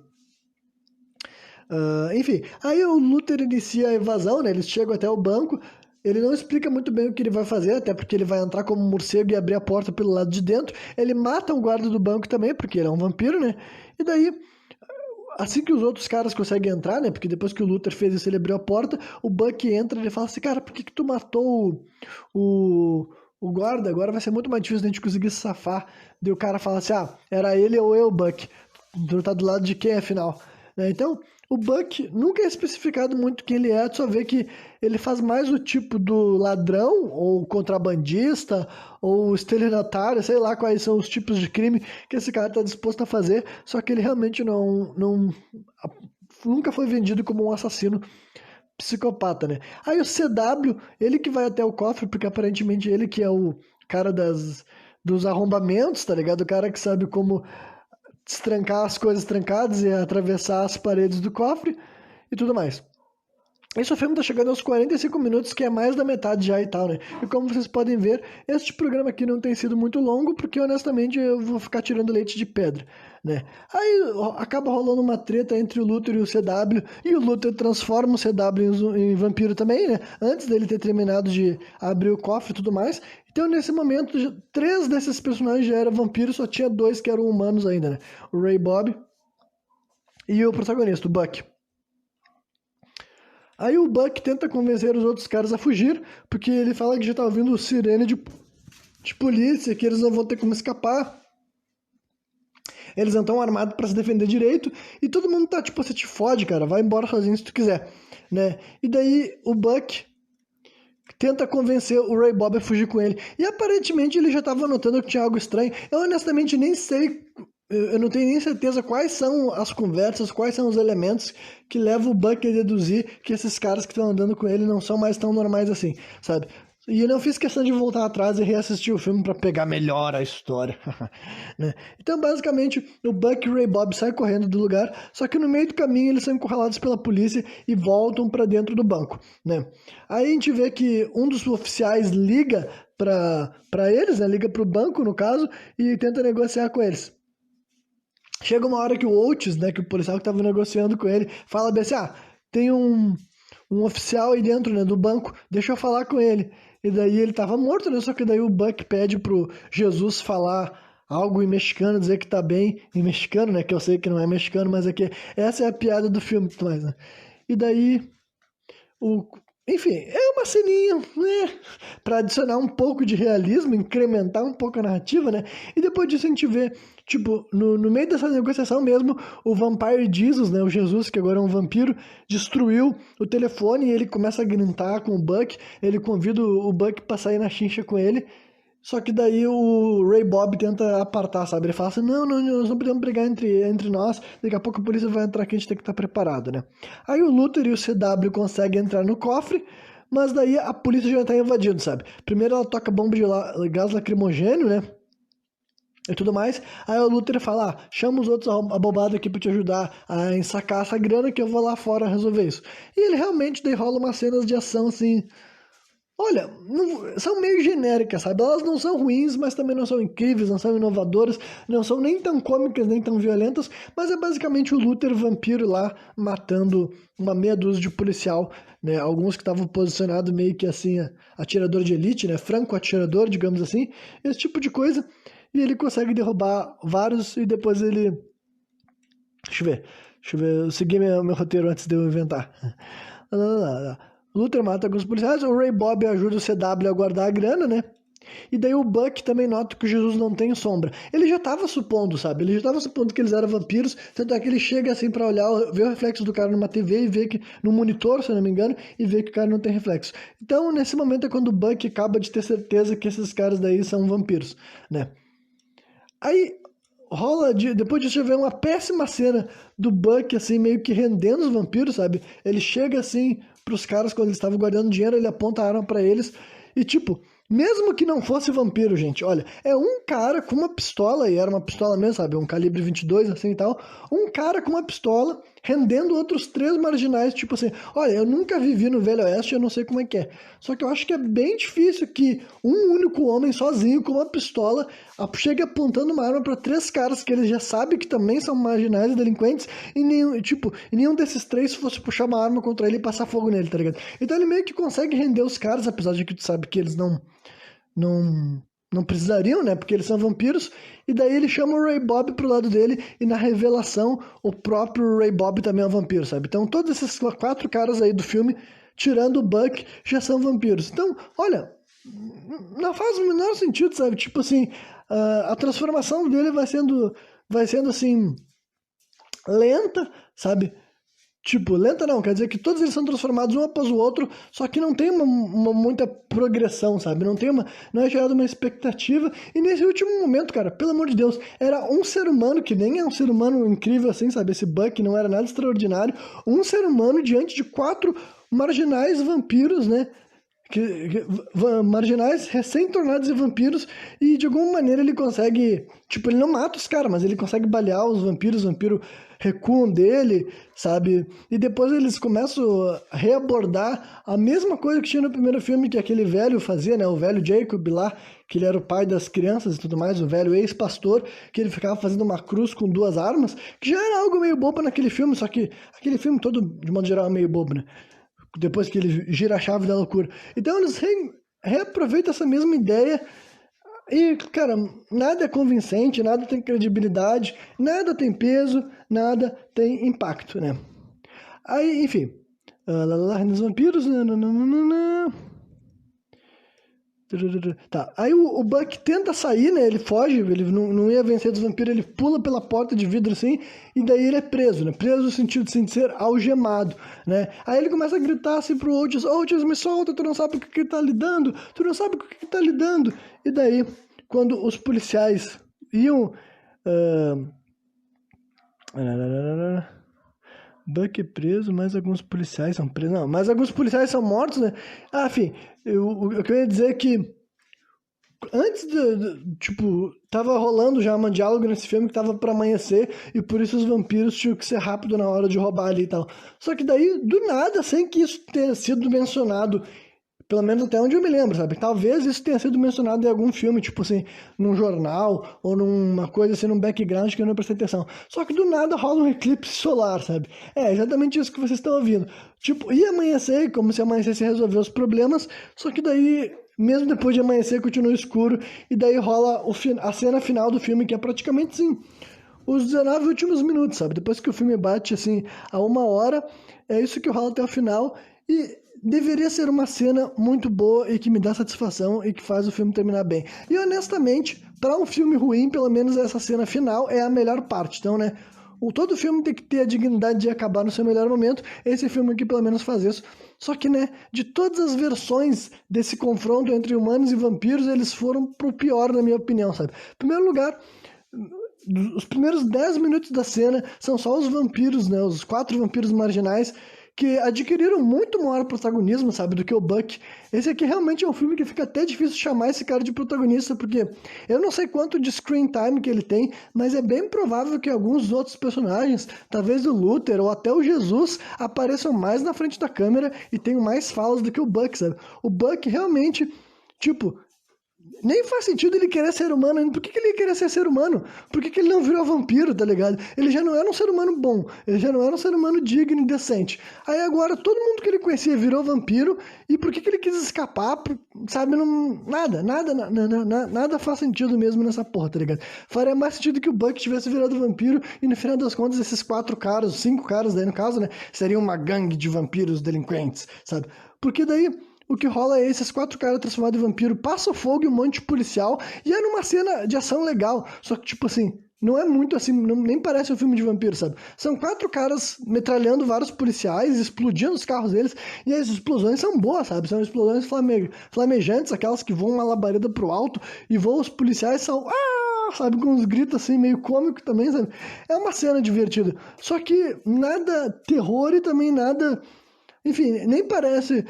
Enfim, aí o Luther inicia a evasão, né? Eles chegam até o banco. Ele não explica muito bem o que ele vai fazer, até porque ele vai entrar como morcego e abrir a porta pelo lado de dentro. Ele mata um guarda do banco também, porque ele é um vampiro, né? E daí, assim que os outros caras conseguem entrar, né? Porque depois que o Luther fez isso, ele abriu a porta. O Buck entra e ele fala assim: cara, por que tu matou o o guarda, agora vai ser muito mais difícil da gente conseguir se safar. Daí o cara fala assim, era ele ou eu, Buck. Tu tá do lado de quem, afinal? Né? Então, o Buck nunca é especificado muito quem ele é, tu só vê que ele faz mais o tipo do ladrão, ou contrabandista, ou estelionatário, sei lá quais são os tipos de crime que esse cara tá disposto a fazer, só que ele realmente nunca foi vendido como um assassino psicopata, né? Aí o CW, ele que vai até o cofre, porque aparentemente ele que é o cara dos arrombamentos, tá ligado? O cara que sabe como destrancar as coisas trancadas e atravessar as paredes do cofre e tudo mais. Esse filme tá chegando aos 45 minutos, que é mais da metade já e tal, né? E como vocês podem ver, este programa aqui não tem sido muito longo, porque honestamente eu vou ficar tirando leite de pedra, né? Aí acaba rolando uma treta entre o Luthor e o CW, e o Luthor transforma o CW em vampiro também, né? Antes dele ter terminado de abrir o cofre e tudo mais. Então, nesse momento, 3 desses personagens já eram vampiros, só tinha 2 que eram humanos ainda, né? O Ray Bob e o protagonista, o Buck. Aí o Buck tenta convencer os outros caras a fugir, porque ele fala que já tá ouvindo sirene de polícia, que eles não vão ter como escapar. Eles não estão armados para se defender direito, e todo mundo tá tipo, você te fode, cara, vai embora sozinho se tu quiser, né? E daí o Buck tenta convencer o Ray Bob a fugir com ele. E aparentemente ele já tava notando que tinha algo estranho. Eu honestamente nem sei, eu não tenho nem certeza quais são as conversas, quais são os elementos que levam o Buck a deduzir que esses caras que estão andando com ele não são mais tão normais assim, sabe? E eu não fiz questão de voltar atrás e reassistir o filme para pegar melhor a história, né? Então, basicamente, o Buck e o Ray Bob saem correndo do lugar, só que no meio do caminho eles são encurralados pela polícia e voltam para dentro do banco, né? Aí a gente vê que um dos oficiais liga para eles, né? Liga para o banco, no caso, e tenta negociar com eles. Chega uma hora que o Oates, né, que o policial que estava negociando com ele, fala bem assim, tem um oficial aí dentro, né, do banco, deixa eu falar com ele. E daí ele tava morto, né, só que daí o Buck pede pro Jesus falar algo em mexicano, dizer que tá bem em mexicano, né, que eu sei que não é mexicano, mas é que essa é a piada do filme e tudo mais, né. E daí o... Enfim, é uma ceninha, né, pra adicionar um pouco de realismo, incrementar um pouco a narrativa, né, e depois disso a gente vê, tipo, no meio dessa negociação mesmo, o Vampire Jesus, né, o Jesus, que agora é um vampiro, destruiu o telefone e ele começa a gritar com o Buck, ele convida o Buck pra sair na chincha com ele, só que daí o Ray Bob tenta apartar, sabe? Ele fala assim, não, nós não podemos brigar entre nós, daqui a pouco a polícia vai entrar aqui, a gente tem que estar preparado, né? Aí o Luthor e o CW conseguem entrar no cofre, mas daí a polícia já tá invadindo, sabe? Primeiro ela toca bomba de gás lacrimogênio, né? E tudo mais. Aí o Luthor fala, chama os outros abobados aqui pra te ajudar a ensacar essa grana que eu vou lá fora resolver isso. E ele realmente daí rola umas cenas de ação, assim... Olha, são meio genéricas, sabe? Elas não são ruins, mas também não são incríveis, não são inovadoras, não são nem tão cômicas, nem tão violentas, mas é basicamente o Luthor vampiro lá matando uma meia dúzia de policial, né? Alguns que estavam posicionados meio que assim, atirador de elite, né? Franco atirador, digamos assim, esse tipo de coisa. E ele consegue derrubar vários e depois ele... Deixa eu ver, eu segui meu roteiro antes de eu inventar. Luthor mata alguns policiais, o Ray Bob ajuda o CW a guardar a grana, né? E daí o Buck também nota que o Jesus não tem sombra. Ele já tava supondo, sabe? Ele já tava supondo que eles eram vampiros, tanto é que ele chega assim pra olhar, ver o reflexo do cara numa TV e ver que, no monitor, se eu não me engano, e ver que o cara não tem reflexo. Então, nesse momento é quando o Buck acaba de ter certeza que esses caras daí são vampiros, né? Aí depois disso, vê uma péssima cena do Buck, assim, meio que rendendo os vampiros, sabe? Ele chega, assim, pros caras, quando eles estavam guardando dinheiro, ele aponta a arma pra eles. E, tipo, mesmo que não fosse vampiro, gente, olha, é um cara com uma pistola, e era uma pistola mesmo, sabe? Um calibre 22, assim, e tal. Um cara com uma pistola, rendendo outros 3 marginais, tipo assim, olha, eu nunca vivi no Velho Oeste, eu não sei como é que é. Só que eu acho que é bem difícil que um único homem sozinho com uma pistola chegue apontando uma arma para 3 caras que ele já sabe que também são marginais e delinquentes e nenhum desses 3 fosse puxar uma arma contra ele e passar fogo nele, tá ligado? Então ele meio que consegue render os caras, apesar de que tu sabe que eles não precisariam, né? Porque eles são vampiros. E daí ele chama o Ray Bob pro lado dele. E na revelação, o próprio Ray Bob também é um vampiro, sabe? Então todos esses 4 caras aí do filme, tirando o Buck, já são vampiros. Então, olha, não faz o menor sentido, sabe? Tipo assim, a transformação dele vai sendo assim, lenta, sabe? Tipo, lenta não, quer dizer que todos eles são transformados um após o outro, só que não tem muita progressão, sabe? Não é gerada uma expectativa. E nesse último momento, cara, pelo amor de Deus, era um ser humano, que nem é um ser humano incrível assim, sabe? Esse Buck não era nada extraordinário. Um ser humano diante de 4 marginais vampiros, né? Marginais recém-tornados em vampiros, e de alguma maneira ele consegue, tipo, ele não mata os caras, mas ele consegue balear os vampiros recuam dele, sabe? E depois eles começam a reabordar a mesma coisa que tinha no primeiro filme, que aquele velho fazia, né? O velho Jacob lá, que ele era o pai das crianças e tudo mais, o velho ex-pastor, que ele ficava fazendo uma cruz com 2 armas, que já era algo meio bobo naquele filme, só que aquele filme todo, de modo geral, é meio bobo, né? Depois que ele gira a chave da loucura. Então eles reaproveitam essa mesma ideia e, cara, nada é convincente, nada tem credibilidade, nada tem peso, nada tem impacto, né? Aí, enfim, nos vampiros, nananana. Tá, aí o Buck tenta sair, né? Ele foge, ele não ia vencer dos vampiros, ele pula pela porta de vidro assim, e daí ele é preso, né? Preso no sentido assim, de ser algemado, né? Aí ele começa a gritar assim pro Otis: Otis, me solta, tu não sabe o que tá lidando, tu não sabe o que tá lidando. E daí, quando os policiais iam. Buck é preso, mas alguns policiais são presos. Não, mas alguns policiais são mortos, né? Ah, enfim, o que eu ia dizer é que antes tipo, tava rolando já um diálogo nesse filme que tava pra amanhecer, e por isso os vampiros tinham que ser rápido na hora de roubar ali e tal. Só que daí, do nada, sem que isso tenha sido mencionado, pelo menos até onde eu me lembro, sabe? Talvez isso tenha sido mencionado em algum filme, tipo assim, num jornal, ou numa coisa assim, num background que eu não prestei atenção. Só que do nada rola um eclipse solar, sabe? É exatamente isso que vocês estão ouvindo. Tipo, ia amanhecer, como se amanhecesse resolver os problemas, só que daí, mesmo depois de amanhecer, continua escuro, e daí rola a cena final do filme, que é praticamente assim, os 19 últimos minutos, sabe? Depois que o filme bate, assim, a 1 hora, é isso que rola até o final, e deveria ser uma cena muito boa e que me dá satisfação e que faz o filme terminar bem. E honestamente, para um filme ruim, pelo menos essa cena final é a melhor parte. Então, né, todo filme tem que ter a dignidade de acabar no seu melhor momento. Esse filme aqui pelo menos faz isso. Só que, né, de todas as versões desse confronto entre humanos e vampiros, eles foram pro pior, na minha opinião, sabe? Em primeiro lugar, os primeiros 10 minutos da cena são só os vampiros, né, os 4 vampiros marginais, que adquiriram muito maior protagonismo, sabe, do que o Buck. Esse aqui realmente é um filme que fica até difícil chamar esse cara de protagonista, porque eu não sei quanto de screen time que ele tem, mas é bem provável que alguns outros personagens, talvez o Luther ou até o Jesus, apareçam mais na frente da câmera e tenham mais falas do que o Buck, sabe? O Buck realmente, tipo, nem faz sentido ele querer ser humano ainda. Por que ele ia querer ser humano? Por que ele não virou vampiro, tá ligado? Ele já não era um ser humano bom. Ele já não era um ser humano digno e decente. Aí agora todo mundo que ele conhecia virou vampiro. E por que ele quis escapar? Sabe, não, nada faz sentido mesmo nessa porra, tá ligado? Faria mais sentido que o Buck tivesse virado vampiro e no final das contas esses 4 caras, 5 caras daí no caso, né? Seriam uma gangue de vampiros delinquentes, sabe? Porque daí o que rola é esses 4 caras transformados em vampiro, passa fogo e um monte de policial, e é numa cena de ação legal, só que tipo assim, não é muito assim, nem parece um filme de vampiro, sabe? São 4 caras metralhando vários policiais, explodindo os carros deles, e as explosões são boas, sabe? São explosões flamejantes, aquelas que voam uma labareda pro alto, e voam os policiais são... sabe, com uns gritos assim, meio cômico também, sabe? É uma cena divertida, só que nada terror e também nada... Enfim, nem parece...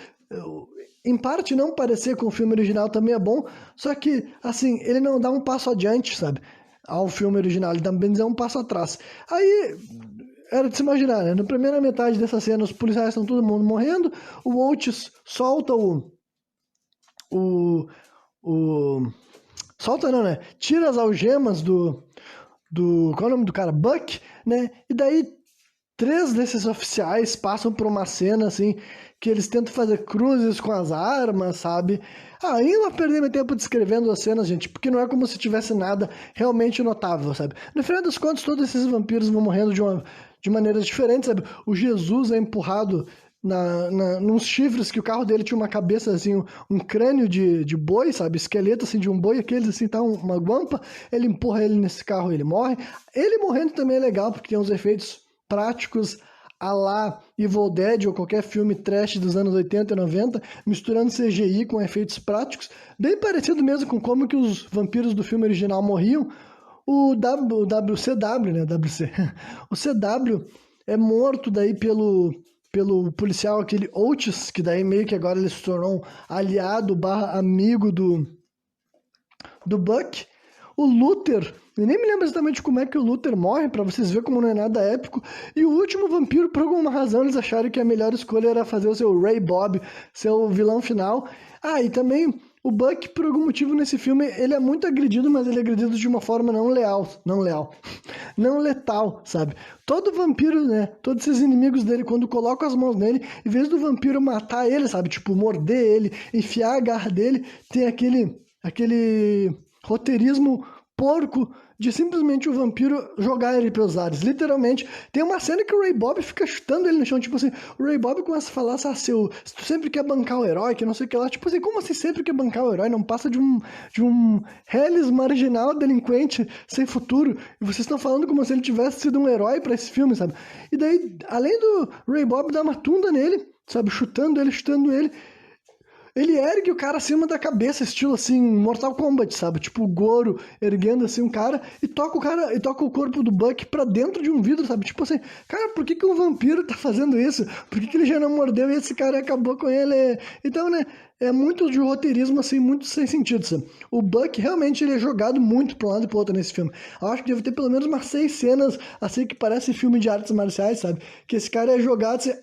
Em parte, não parecer com o filme original também é bom, só que, assim, ele não dá um passo adiante, sabe, ao filme original, ele também dá um passo atrás. Aí, era de se imaginar, né? Na primeira metade dessa cena, os policiais estão todo mundo morrendo, o Oates solta solta não, né? Tira as algemas qual é o nome do cara? Buck, né? E daí 3 desses oficiais passam por uma cena, assim, que eles tentam fazer cruzes com as armas, sabe? Eu vou perder meu tempo descrevendo as cenas, gente, porque não é como se tivesse nada realmente notável, sabe? No final das contas, todos esses vampiros vão morrendo de maneiras diferentes, sabe? O Jesus é empurrado nos chifres, que o carro dele tinha uma cabeça assim, um crânio de boi, sabe? Esqueleto assim de um boi, aqueles assim, tá uma guampa, ele empurra ele nesse carro, ele morre. Ele morrendo também é legal, porque tem uns efeitos práticos a lá Evil Dead ou qualquer filme trash dos anos 80 e 90, misturando CGI com efeitos práticos, bem parecido mesmo com como que os vampiros do filme original morriam. O WCW, né? WC. O CW é morto daí pelo policial, aquele Otis, que daí meio que agora ele se tornou um aliado barra amigo do Buck. O Luther, eu nem me lembro exatamente como é que o Luther morre, pra vocês verem como não é nada épico. E o último vampiro, por alguma razão, eles acharam que a melhor escolha era fazer o seu Ray Bob, seu vilão final. Ah, e também o Buck, por algum motivo nesse filme, ele é muito agredido, mas ele é agredido de uma forma não letal, sabe? Todo vampiro, né, todos esses inimigos dele, quando colocam as mãos nele, em vez do vampiro matar ele, sabe? Tipo, morder ele, enfiar a garra dele, tem aquele roteirismo porco de simplesmente o vampiro jogar ele pelos ares. Literalmente, tem uma cena que o Ray Bob fica chutando ele no chão, tipo assim, o Ray Bob começa a falar assim, se tu sempre quer bancar o herói, que não sei o que lá, tipo assim, como assim sempre quer bancar o herói? Não passa de um Hellis marginal, delinquente, sem futuro, e vocês estão falando como se ele tivesse sido um herói pra esse filme, sabe? E daí, além do Ray Bob dar uma tunda nele, sabe, chutando ele, ele ergue o cara acima da cabeça, estilo assim, Mortal Kombat, sabe? Tipo o Goro erguendo assim um cara e toca o corpo do Buck pra dentro de um vidro, sabe? Tipo assim, cara, por que um vampiro tá fazendo isso? Por que ele já não mordeu e esse cara acabou com ele? Então, né, é muito de roteirismo, assim, muito sem sentido, sabe? O Buck, realmente, ele é jogado muito pra um lado e pro outro nesse filme. Eu acho que deve ter pelo menos umas 6 cenas, assim, que parece filme de artes marciais, sabe? Que esse cara é jogado, assim,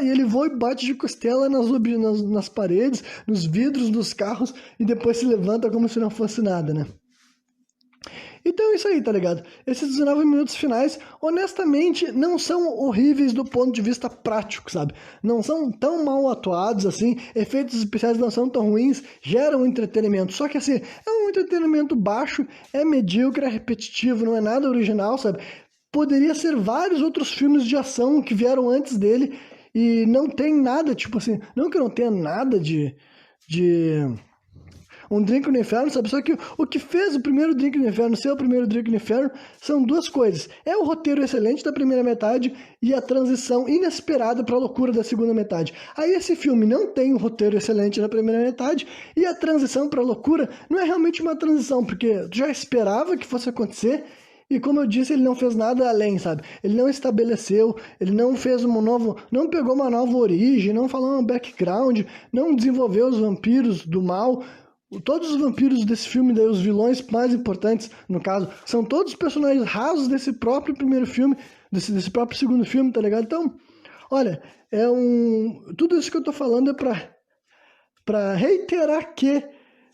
e ele voa e bate de costela nas paredes, nos vidros dos carros, e depois se levanta como se não fosse nada, né? Então é isso aí, tá ligado? Esses 19 minutos finais, honestamente, não são horríveis do ponto de vista prático, sabe? Não são tão mal atuados assim, efeitos especiais não são tão ruins, geram entretenimento. Só que assim, é um entretenimento baixo, é medíocre, é repetitivo, não é nada original, sabe? Poderia ser vários outros filmes de ação que vieram antes dele e não tem nada, tipo assim, não que não tenha nada de um Drink no Inferno, sabe? Só que o que fez o primeiro Drink no Inferno ser o primeiro Drink no Inferno são duas coisas. É o roteiro excelente da primeira metade e a transição inesperada para a loucura da segunda metade. Aí esse filme não tem um roteiro excelente na primeira metade e a transição para a loucura não é realmente uma transição, porque já esperava que fosse acontecer. E como eu disse, ele não fez nada além, sabe? Ele não estabeleceu, ele não fez não pegou uma nova origem, não falou um background, não desenvolveu os vampiros do mal. Todos os vampiros desse filme, daí, os vilões mais importantes, no caso, são todos personagens rasos desse próprio primeiro filme, desse próprio segundo filme, tá ligado? Então, olha, tudo isso que eu tô falando é pra reiterar que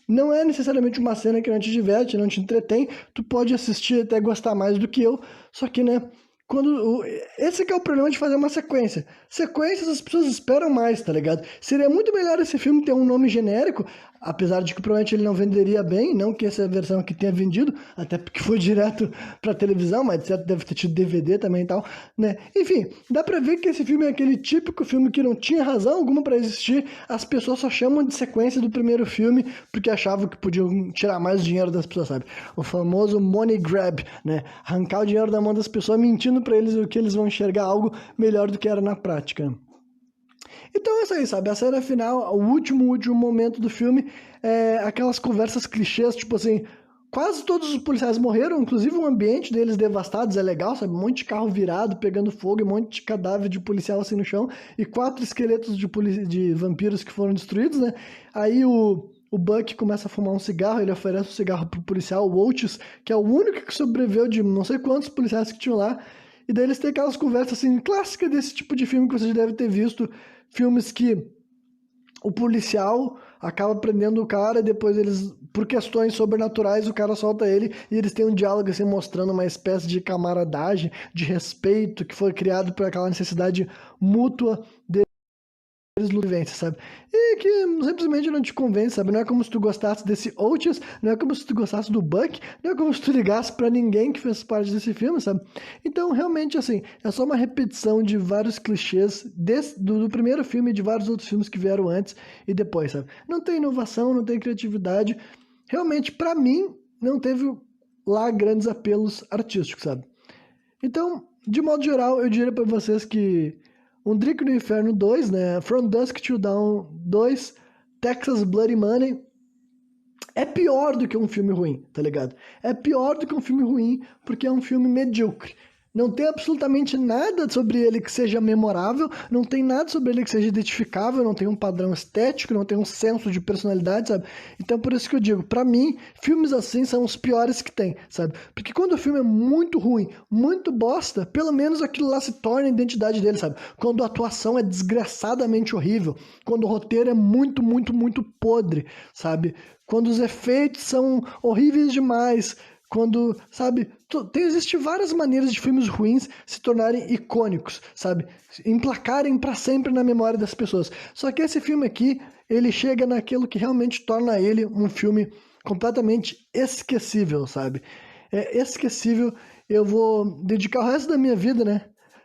não é necessariamente uma cena que não te diverte, não te entretém, tu pode assistir até gostar mais do que eu, só que, né, esse que é o problema de fazer uma sequência. Sequências as pessoas esperam mais, tá ligado? Seria muito melhor esse filme ter um nome genérico, apesar de que provavelmente ele não venderia bem, não que essa versão aqui tenha vendido, até porque foi direto pra televisão, mas certo deve ter tido DVD também e tal, né? Enfim, dá pra ver que esse filme é aquele típico filme que não tinha razão alguma pra existir, as pessoas só chamam de sequência do primeiro filme porque achavam que podiam tirar mais dinheiro das pessoas, sabe? O famoso money grab, né? Arrancar o dinheiro da mão das pessoas mentindo pra eles o que eles vão enxergar algo melhor do que era na prática. Então é isso aí, sabe? A cena final, o último momento do filme, é aquelas conversas clichês, tipo assim, quase todos os policiais morreram, inclusive o ambiente deles devastados é legal, sabe? Um monte de carro virado, pegando fogo, um monte de cadáver de policial assim no chão, e 4 esqueletos de vampiros que foram destruídos, né? Aí o Buck começa a fumar um cigarro, ele oferece um cigarro pro policial, o Oates, que é o único que sobreviveu de não sei quantos policiais que tinham lá, e daí eles têm aquelas conversas assim, clássicas desse tipo de filme que vocês devem ter visto, filmes que o policial acaba prendendo o cara e depois eles, por questões sobrenaturais, o cara solta ele e eles têm um diálogo assim mostrando uma espécie de camaradagem, de respeito que foi criado por aquela necessidade mútua sobrevivência, sabe? E que simplesmente não te convence, sabe? Não é como se tu gostasse desse Otis, não é como se tu gostasse do Buck, não é como se tu ligasse pra ninguém que fez parte desse filme, sabe? Então, realmente, assim, é só uma repetição de vários clichês do primeiro filme e de vários outros filmes que vieram antes e depois, sabe? Não tem inovação, não tem criatividade. Realmente, pra mim, não teve lá grandes apelos artísticos, sabe? Então, de modo geral, eu diria pra vocês que Um Drink no Inferno 2, né? From Dusk Till Dawn 2, Texas Bloody Money, é pior do que um filme ruim, tá ligado? É pior do que um filme ruim porque é um filme medíocre. Não tem absolutamente nada sobre ele que seja memorável, não tem nada sobre ele que seja identificável, não tem um padrão estético, não tem um senso de personalidade, sabe? Então por isso que eu digo, pra mim, filmes assim são os piores que tem, sabe? Porque quando o filme é muito ruim, muito bosta, pelo menos aquilo lá se torna a identidade dele, sabe? Quando a atuação é desgraçadamente horrível, quando o roteiro é muito, muito, muito podre, sabe? Quando os efeitos são horríveis demais, quando, sabe, existem várias maneiras de filmes ruins se tornarem icônicos, sabe, emplacarem para sempre na memória das pessoas. Só que esse filme aqui, ele chega naquilo que realmente torna ele um filme completamente esquecível, sabe? É esquecível, eu vou dedicar o resto da minha vida, né,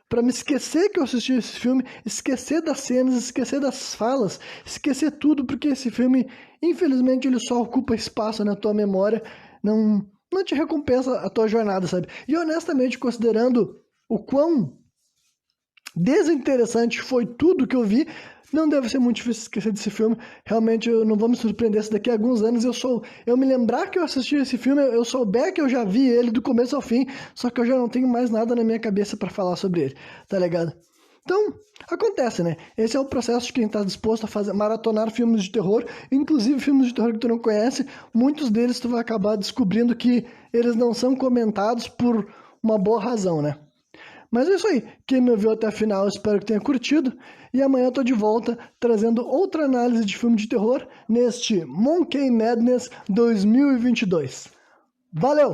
para me esquecer que eu assisti esse filme, esquecer das cenas, esquecer das falas, esquecer tudo, porque esse filme, infelizmente, ele só ocupa espaço na tua memória, não te recompensa a tua jornada, sabe? E honestamente, considerando o quão desinteressante foi tudo que eu vi, não deve ser muito difícil esquecer desse filme. Realmente, eu não vou me surpreender se daqui a alguns anos eu me lembrar que eu assisti esse filme, eu souber que eu já vi ele do começo ao fim, só que eu já não tenho mais nada na minha cabeça pra falar sobre ele, tá ligado? Então, acontece, né? Esse é o processo de quem tá disposto a fazer maratonar filmes de terror, inclusive filmes de terror que tu não conhece, muitos deles tu vai acabar descobrindo que eles não são comentados por uma boa razão, né? Mas é isso aí. Quem me ouviu até a final, espero que tenha curtido. E amanhã eu tô de volta trazendo outra análise de filme de terror neste Monkey Madness 2022. Valeu!